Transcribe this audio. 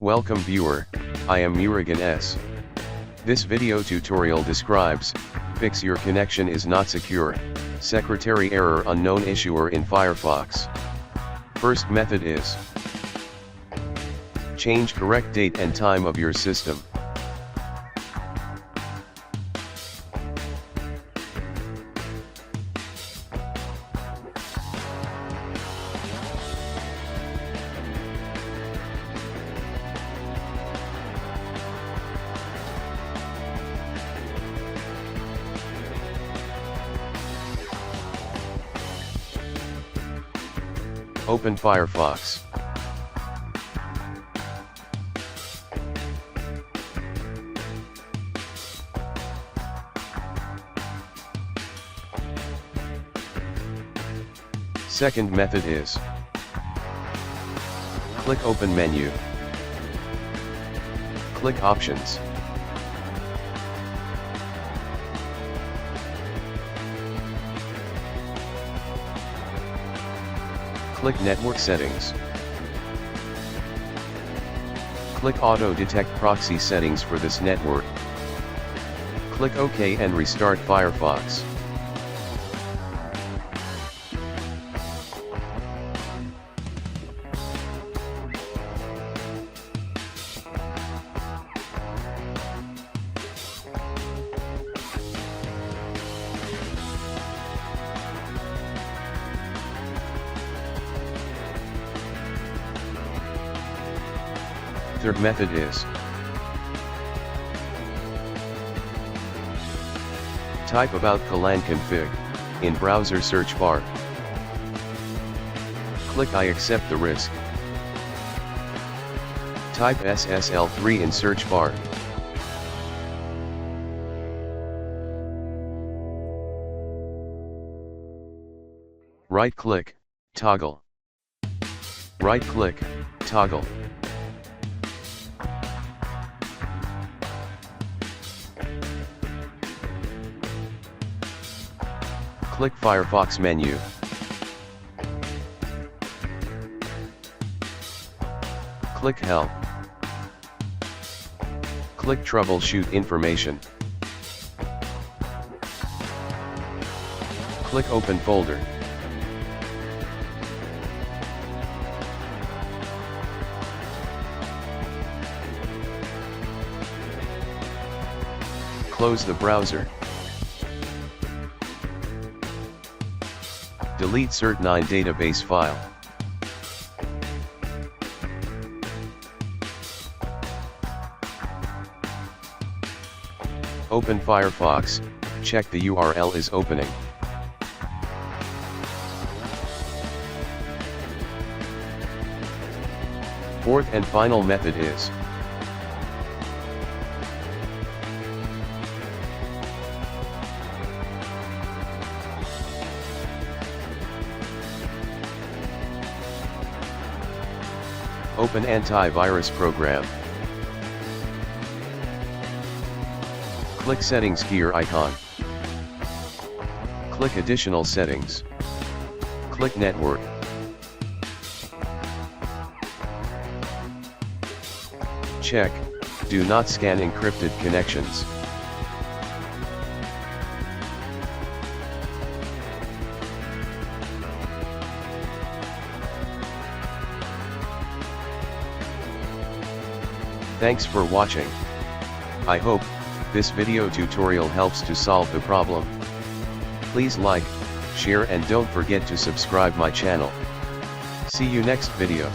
Welcome viewer, I am Murugan S. This video tutorial describes, fix your connection is not secure, secretary error unknown issuer in Firefox. First method is, change correct date and time of your system. Open Firefox. Second method is, click Open menu. Click Options. Click Network Settings. Click Auto Detect Proxy Settings for this network. Click OK and restart Firefox. Third method is, type about command config in browser search bar. Click I accept the risk. Type SSL3 in search bar. Right click, toggle. Right click, toggle. Click Firefox menu. Click Help. Click Troubleshoot information. Click Open folder. Close the browser. Delete Cert9 database file. Open Firefox, check the URL is opening. Fourth and final method is, open antivirus program. Click Settings gear icon. Click Additional settings. Click Network. Check, do not scan encrypted connections. Thanks for watching. I hope this video tutorial helps to solve the problem. Please like, share and don't forget to subscribe my channel. See you next video.